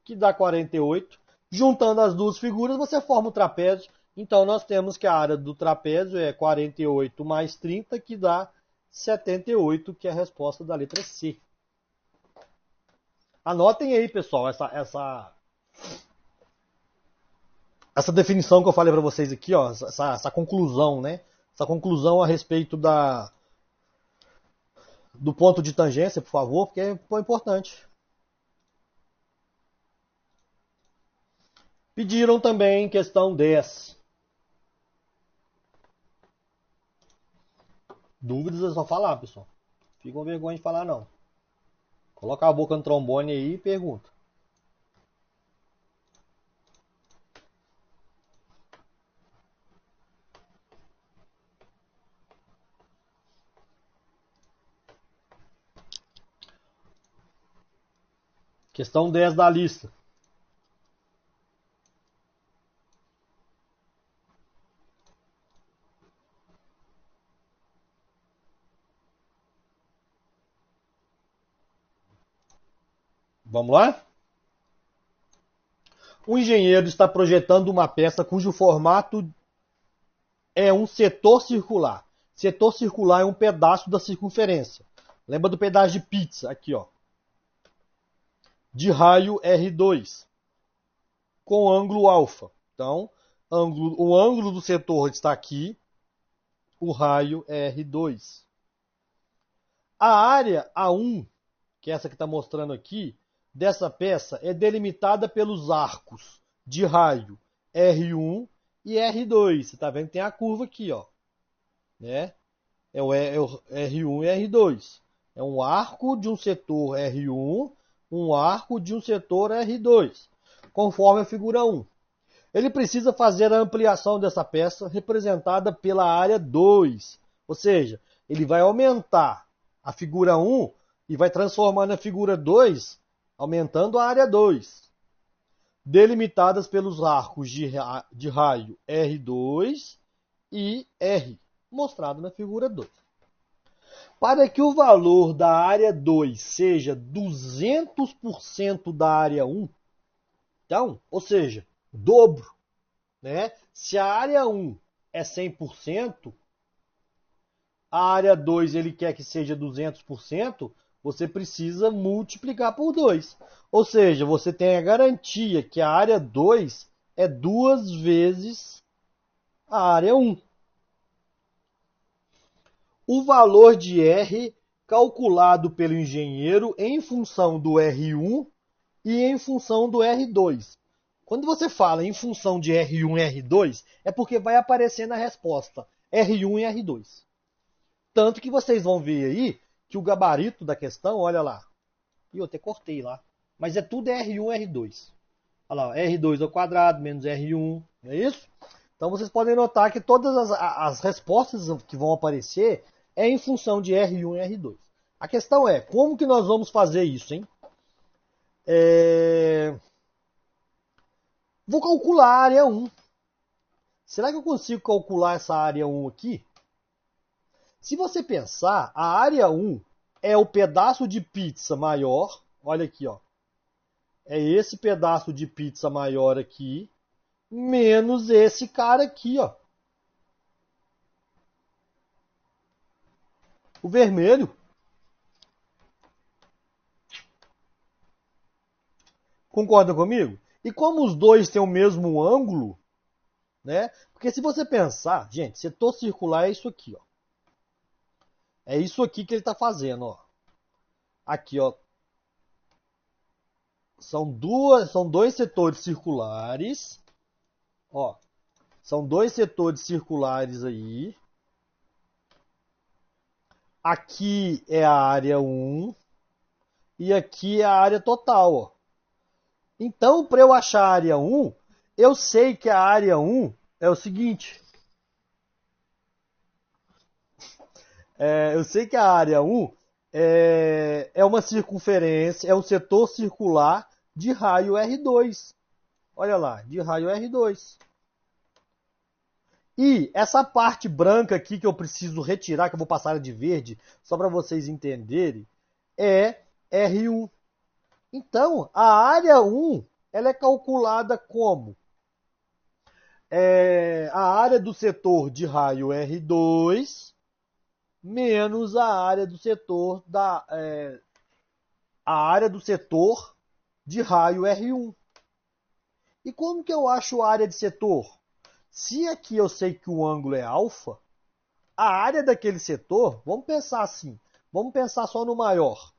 A: que dá 48. Juntando as duas figuras, você forma o trapézio. Então, nós temos que a área do trapézio é 48 mais 30, que dá 78, que é a resposta da letra C. Anotem aí, pessoal, essa definição que eu falei para vocês aqui, ó, essa conclusão, né? Essa conclusão a respeito do ponto de tangência, por favor, porque é importante. Pediram também questão 10. Dúvidas é só falar, pessoal. Fica com vergonha de falar, não. Coloca a boca no trombone aí e pergunta. Questão 10 da lista. Vamos lá? O engenheiro está projetando uma peça cujo formato é um setor circular. Setor circular é um pedaço da circunferência. Lembra do pedaço de pizza? Aqui, ó. De raio R2, com ângulo alfa. Então, o ângulo do setor está aqui, o raio é R2. A área A1, que é essa que está mostrando aqui, dessa peça é delimitada pelos arcos de raio R1 e R2. Você está vendo que tem a curva aqui, ó. Né? É o R1 e R2. É um arco de um setor R1, um arco de um setor R2, conforme a figura 1. Ele precisa fazer a ampliação dessa peça representada pela área 2. Ou seja, ele vai aumentar a figura 1 e vai transformar na figura 2, aumentando a área 2. Delimitadas pelos arcos de raio R2 e R, mostrado na figura 2. Para que o valor da área 2 seja 200% da área 1, então, ou seja, dobro, né? Se a área 1 é 100%, a área 2 ele quer que seja 200%, você precisa multiplicar por 2. Ou seja, você tem a garantia que a área 2 é 2 vezes a área 1. O valor de R calculado pelo engenheiro em função do R1 e em função do R2. Quando você fala em função de R1 e R2, é porque vai aparecer na resposta R1 e R2. Tanto que vocês vão ver aí que o gabarito da questão, olha lá. E eu até cortei lá. Mas é tudo R1 e R2. Olha lá, R2 ao quadrado menos R1, não é isso? Então vocês podem notar que todas as respostas que vão aparecer é em função de R1 e R2. A questão é, como que nós vamos fazer isso, hein? Vou calcular a área 1. Será que eu consigo calcular essa área 1 aqui? Se você pensar, a área 1 é o pedaço de pizza maior. Olha aqui, ó. É esse pedaço de pizza maior aqui, menos esse cara aqui, ó. O vermelho. Concorda comigo? E como os dois têm o mesmo ângulo, né? Porque se você pensar, gente, setor circular é isso aqui, ó. É isso aqui que ele está fazendo, ó. Aqui, ó. São dois setores circulares, ó. São dois setores circulares aí. Aqui é a área 1 e aqui é a área total, ó. Então, para eu achar a área 1, eu sei que a área 1 é o seguinte. Eu sei que a área 1 é uma circunferência, é um setor circular de raio R2. Olha lá, de raio R2. E essa parte branca aqui que eu preciso retirar, que eu vou passar ela de verde, só para vocês entenderem, é R1. Então, a área 1 ela é calculada como? A área do setor de raio R2 menos a área do setor a área do setor de raio R1. E como que eu acho a área de setor? Se aqui eu sei que o ângulo é alfa, a área daquele setor, vamos pensar assim, vamos pensar só no maior.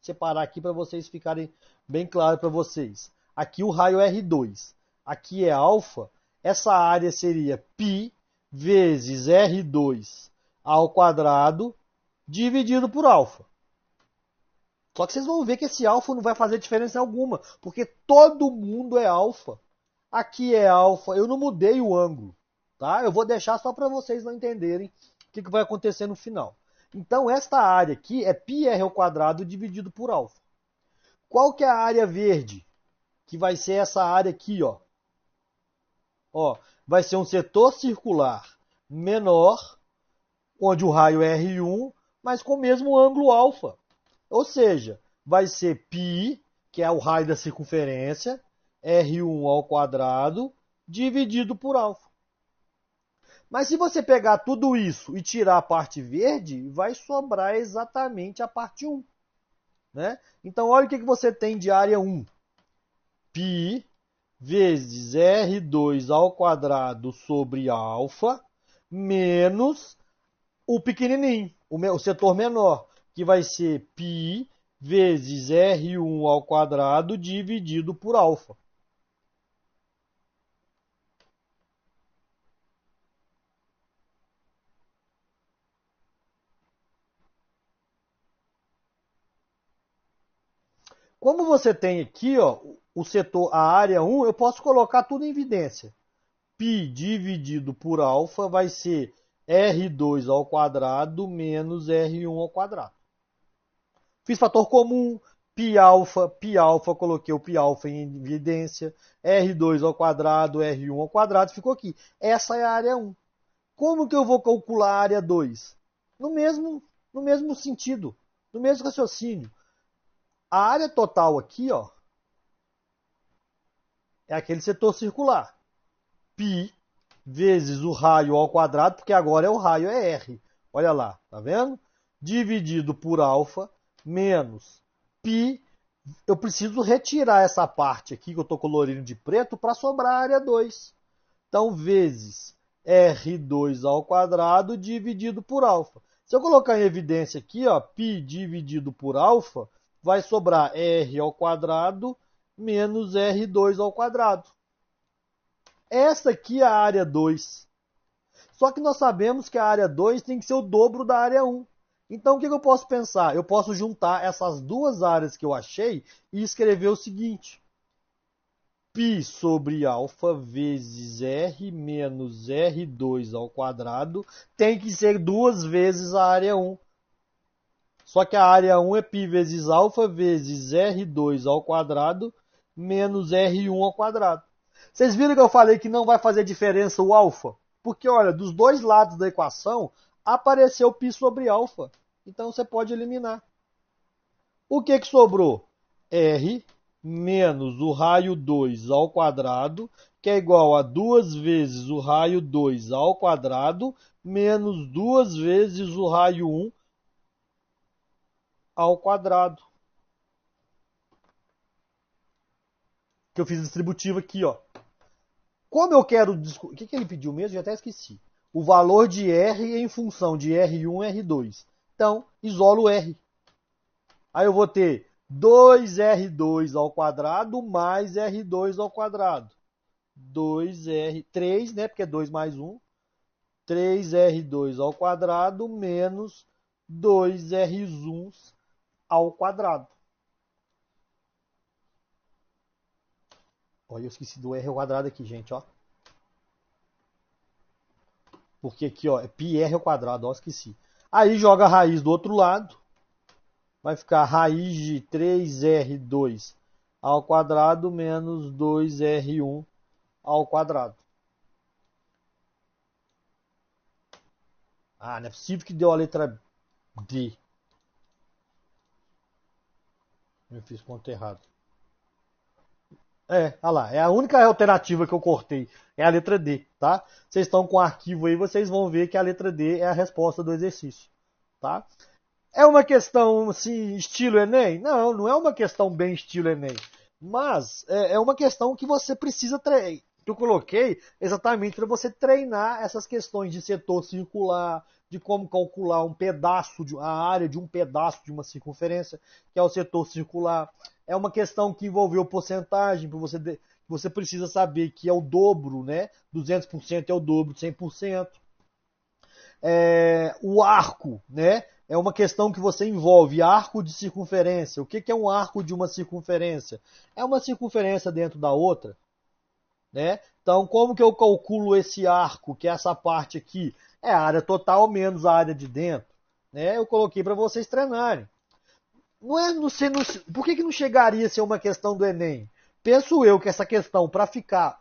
A: Separar aqui para vocês ficarem bem claro para vocês. Aqui o raio R2, aqui é alfa, essa área seria π vezes R2 ao quadrado dividido por alfa. Só que vocês vão ver que esse alfa não vai fazer diferença alguma, porque todo mundo é alfa. Aqui é alfa, eu não mudei o ângulo, tá? Eu vou deixar só para vocês não entenderem o que vai acontecer no final. Então, esta área aqui é πr ao quadrado dividido por alfa. Qual que é a área verde? Que vai ser essa área aqui, ó. Ó, vai ser um setor circular menor, onde o raio é R1, mas com o mesmo ângulo alfa. Ou seja, vai ser π, que é o raio da circunferência, R1 ao quadrado, dividido por alfa. Mas se você pegar tudo isso e tirar a parte verde, vai sobrar exatamente a parte 1. Né? Então, olha o que você tem de área 1. π vezes R2 ao quadrado sobre alfa, menos o pequenininho, o setor menor, que vai ser π vezes R1 ao quadrado dividido por alfa. Como você tem aqui, ó, o setor, a área 1, eu posso colocar tudo em evidência. π dividido por alfa vai ser R2 ao quadrado menos R1 ao quadrado. Fiz fator comum, π alfa, coloquei o π alfa em evidência, R2 ao quadrado, R1 ao quadrado, ficou aqui. Essa é a área 1. Como que eu vou calcular a área 2? No mesmo sentido, no mesmo raciocínio. A área total aqui, ó, é aquele setor circular. π vezes o raio ao quadrado, porque agora o raio é R. Olha lá, tá vendo? Dividido por alfa, menos π. Eu preciso retirar essa parte aqui que eu estou colorindo de preto para sobrar a área 2. Então, vezes R2 ao quadrado dividido por alfa. Se eu colocar em evidência aqui, ó, π dividido por alfa, vai sobrar r ao quadrado menos R2 ao quadrado. Essa aqui é a área 2. Só que nós sabemos que a área 2 tem que ser o dobro da área 1. Então, o que eu posso pensar? Eu posso juntar essas duas áreas que eu achei e escrever o seguinte. π sobre alfa vezes r menos R2 ao quadrado tem que ser duas vezes a área 1. Só que a área 1 é π vezes alfa vezes R2 ao quadrado menos R1 ao quadrado. Vocês viram que eu falei que não vai fazer diferença o alfa? Porque, olha, dos dois lados da equação apareceu π sobre alfa. Então você pode eliminar. O que sobrou? R menos o raio 2 ao quadrado, que é igual a 2 vezes o raio 2 ao quadrado, menos 2 vezes o raio 1 ao quadrado. Que eu fiz distributivo aqui, ó. Como eu quero... O que ele pediu mesmo? Já até esqueci. O valor de R em função de R1 e R2. Então, isolo R. Aí eu vou ter 2R2 ao quadrado mais R2 ao quadrado. 2R, 3, né? Porque é 2 mais 1. 3R2 ao quadrado menos 2R1 ao quadrado. Olha, eu esqueci do R ao quadrado aqui, gente, ó. Porque aqui, ó, é πr ao quadrado, ó, esqueci. Aí joga a raiz do outro lado. Vai ficar raiz de 3R2 ao quadrado menos 2R1 ao quadrado. Ah, não é possível que deu a letra D. Eu fiz ponto errado. Olha lá, é a única alternativa que eu cortei, é a letra D, tá? Vocês estão com o arquivo aí, vocês vão ver que a letra D é a resposta do exercício, tá? É uma questão, assim, estilo Enem? Não, não é uma questão bem estilo Enem, mas é uma questão que você precisa treinar. Eu coloquei exatamente para você treinar essas questões de setor circular, de como calcular um pedaço, a área de um pedaço de uma circunferência, que é o setor circular. É uma questão que envolveu porcentagem, você precisa saber que é o dobro, né? 200% é o dobro de 100%. O arco, né? É uma questão que você envolve arco de circunferência. O que é um arco de uma circunferência? É uma circunferência dentro da outra, né? Então, como que eu calculo esse arco, que é essa parte aqui? É a área total menos a área de dentro, né? Eu coloquei para vocês treinarem. Por que não chegaria a ser uma questão do Enem? Penso eu que essa questão, para ficar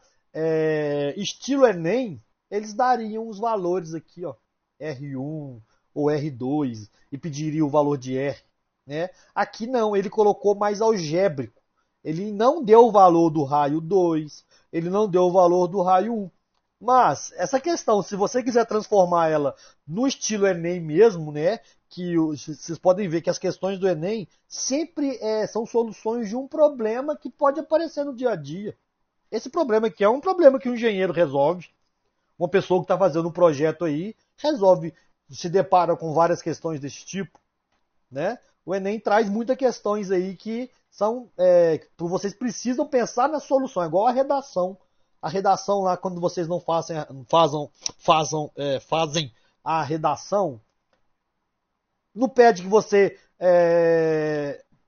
A: estilo Enem, eles dariam os valores aqui, ó, R1 ou R2, e pediria o valor de R, né? Aqui não, ele colocou mais algébrico. Ele não deu o valor do raio 2, ele não deu o valor do raio 1. Mas essa questão, se você quiser transformar ela no estilo Enem mesmo, né? Que vocês podem ver que as questões do Enem sempre são soluções de um problema que pode aparecer no dia a dia. Esse problema aqui é um problema que um engenheiro resolve. Uma pessoa que está fazendo um projeto aí resolve, se depara com várias questões desse tipo, né? O Enem traz muitas questões aí que são vocês precisam pensar na solução, igual a redação. A redação lá, quando vocês não fazem a redação, não pede que você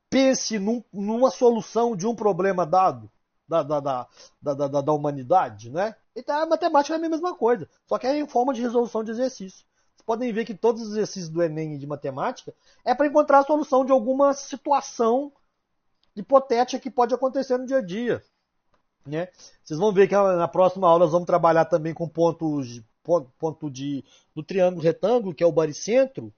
A: pense numa solução de um problema dado da humanidade, né? Então a matemática é a mesma coisa, só que é em forma de resolução de exercício. Vocês podem ver que todos os exercícios do Enem de matemática é para encontrar a solução de alguma situação hipotética que pode acontecer no dia a dia, né? Vocês vão ver que na próxima aula nós vamos trabalhar também com ponto do triângulo retângulo, que é o baricentro.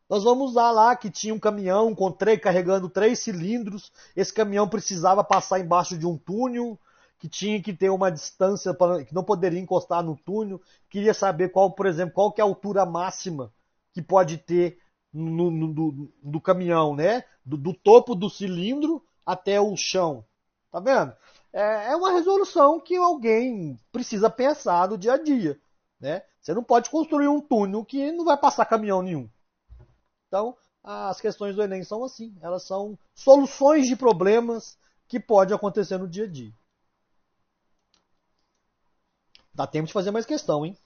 A: Nós vamos usar lá que tinha um caminhão carregando 3 cilindros. Esse caminhão precisava passar embaixo de um túnel, que tinha que ter uma distância, que não poderia encostar no túnel. Queria saber por exemplo, qual que é a altura máxima que pode ter do caminhão, né? Do topo do cilindro até o chão. Tá vendo? É uma resolução que alguém precisa pensar no dia a dia, né? Você não pode construir um túnel que não vai passar caminhão nenhum. Então, as questões do Enem são assim, elas são soluções de problemas que podem acontecer no dia a dia. Dá tempo de fazer mais questão, hein?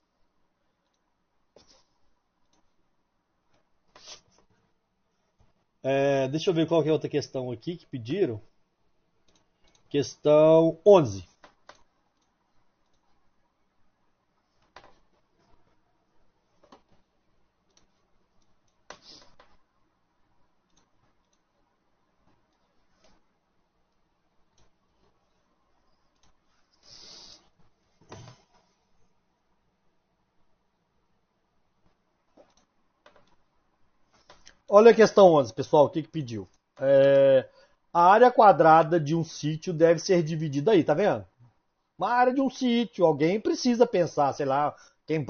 A: Deixa eu ver qual que é a outra questão aqui que pediram. Questão 11. Olha a questão 11, pessoal, o que pediu? A área quadrada de um sítio deve ser dividida aí, tá vendo? Uma área de um sítio, alguém precisa pensar, sei lá, quem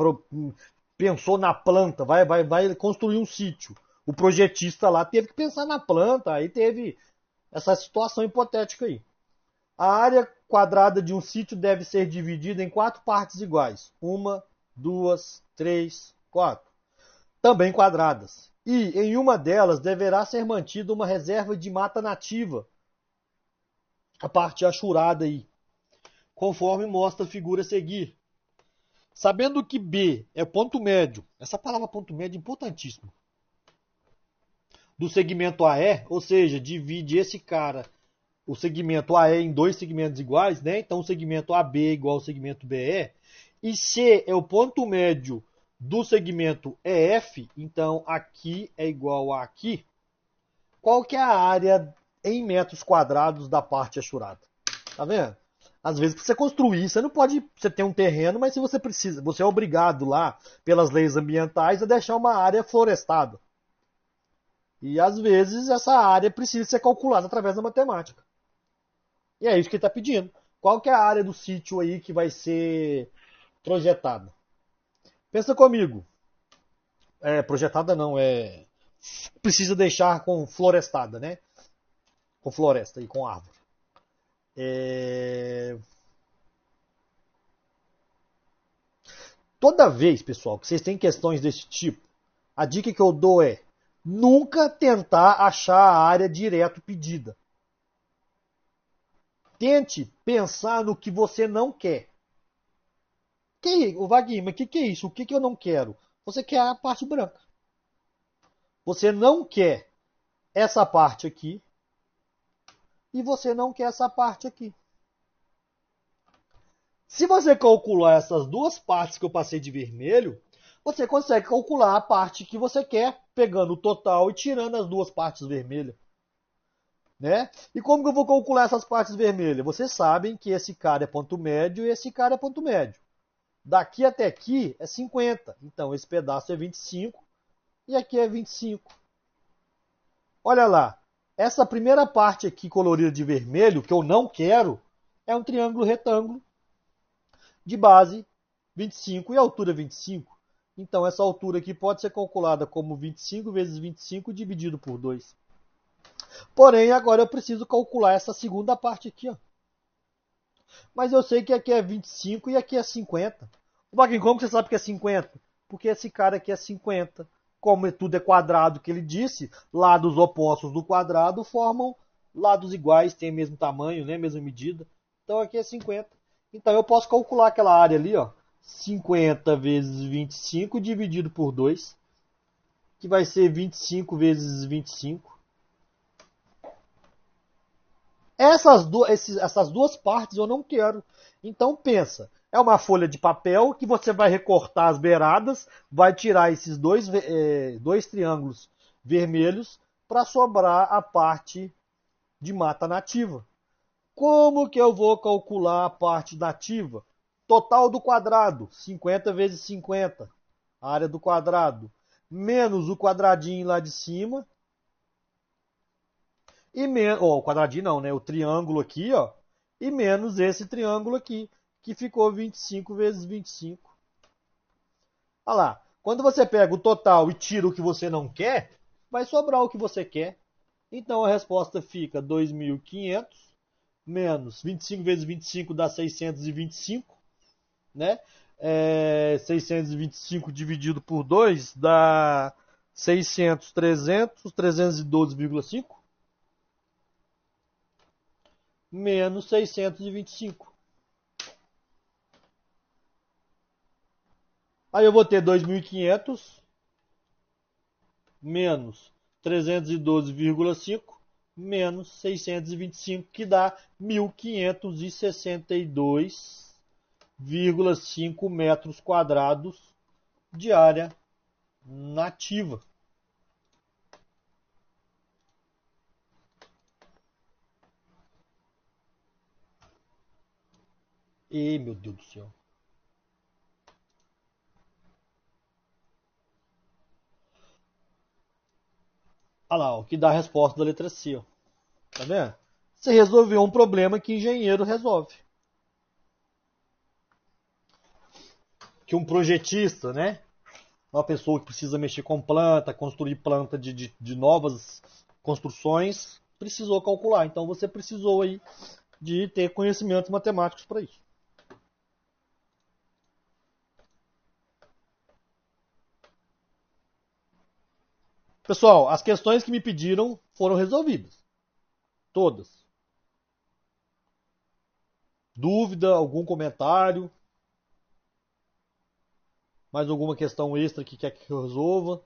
A: pensou na planta, vai construir um sítio. O projetista lá teve que pensar na planta, aí teve essa situação hipotética aí. A área quadrada de um sítio deve ser dividida em 4 partes iguais. 1, 2, 3, 4. Também quadradas. E em uma delas deverá ser mantida uma reserva de mata nativa. A parte achurada aí, conforme mostra a figura a seguir. Sabendo que B é ponto médio, essa palavra ponto médio é importantíssima, do segmento AE, ou seja, divide esse cara, o segmento AE em 2 segmentos iguais, né? Então o segmento AB é igual ao segmento BE, e C é o ponto médio do segmento EF, então aqui é igual a aqui. Qual que é a área em metros quadrados da parte achurada? Tá vendo? Às vezes, para você construir, você não pode. Você tem um terreno, mas se você precisa, você é obrigado lá, pelas leis ambientais, a deixar uma área florestada. E às vezes essa área precisa ser calculada através da matemática. E é isso que ele está pedindo. Qual que é a área do sítio aí que vai ser projetada? Pensa comigo. Projetada não, precisa deixar com florestada, né? Com floresta e com árvore. Toda vez, pessoal, que vocês têm questões desse tipo, a dica que eu dou é nunca tentar achar a área direto pedida. Tente pensar no que você não quer. O Vaguinho, mas o que é isso? O que eu não quero? Você quer a parte branca. Você não quer essa parte aqui e você não quer essa parte aqui. Se você calcular essas duas partes que eu passei de vermelho, você consegue calcular a parte que você quer, pegando o total e tirando as duas partes vermelhas. Né? E como que eu vou calcular essas partes vermelhas? Vocês sabem que esse cara é ponto médio e esse cara é ponto médio. Daqui até aqui é 50. Então esse pedaço é 25 e aqui é 25. Olha lá. Essa primeira parte aqui colorida de vermelho, que eu não quero, é um triângulo retângulo de base 25 e altura 25. Então essa altura aqui pode ser calculada como 25 vezes 25 dividido por 2. Porém, agora eu preciso calcular essa segunda parte aqui, ó. Mas eu sei que aqui é 25 e aqui é 50. Wagner, como você sabe que é 50? Porque esse cara aqui é 50. Como tudo é quadrado que ele disse, lados opostos do quadrado formam lados iguais, têm o mesmo tamanho, né, mesma medida. Então aqui é 50. Então eu posso calcular aquela área ali, ó, 50 vezes 25 dividido por 2, que vai ser 25 vezes 25. Essas duas partes eu não quero. Então pensa, é uma folha de papel que você vai recortar as beiradas, vai tirar esses dois triângulos vermelhos para sobrar a parte de mata nativa. Como que eu vou calcular a parte nativa? Total do quadrado, 50 vezes 50, a área do quadrado, menos o quadradinho lá de cima, e menos, o quadradinho não, né? O triângulo aqui, ó, e menos esse triângulo aqui, que ficou 25 vezes 25. Olha lá, quando você pega o total e tira o que você não quer, vai sobrar o que você quer. Então a resposta fica 2.500 menos 25 vezes 25 dá 625, né? 625 dividido por 2 dá 600, 300, 312,5 menos 625. Aí eu vou ter 2.500 menos 312,5 menos 625, que dá 1.562,5 metros quadrados de área nativa. E meu Deus do céu. Olha lá, o que dá a resposta da letra C. Ó. Tá vendo? Você resolveu um problema que engenheiro resolve. Que um projetista, né? Uma pessoa que precisa mexer com planta, construir planta de novas construções, precisou calcular. Então você precisou aí de ter conhecimentos matemáticos para isso. Pessoal, as questões que me pediram foram resolvidas. Todas. Dúvida, algum comentário? Mais alguma questão extra que quer que eu resolva?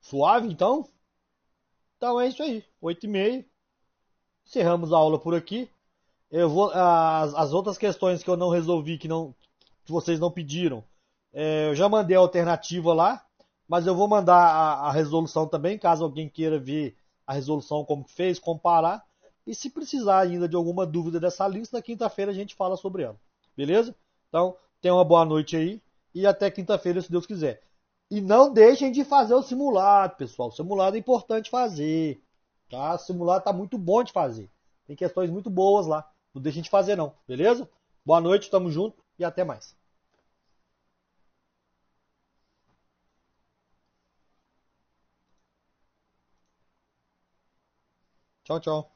A: Suave, então? Então é isso aí. 8h30. Encerramos a aula por aqui. Eu vou, as outras questões que eu não resolvi, que vocês não pediram, eu já mandei a alternativa lá, mas eu vou mandar a resolução também, caso alguém queira ver a resolução como que fez, comparar. E se precisar ainda de alguma dúvida dessa lista, na quinta-feira a gente fala sobre ela. Beleza? Então, tenha uma boa noite aí e até quinta-feira, se Deus quiser. E não deixem de fazer o simulado, pessoal. O simulado é importante fazer. Tá? O simulado tá muito bom de fazer. Tem questões muito boas lá. Não deixem de fazer não, beleza? Boa noite, tamo junto e até mais. Tchau, tchau.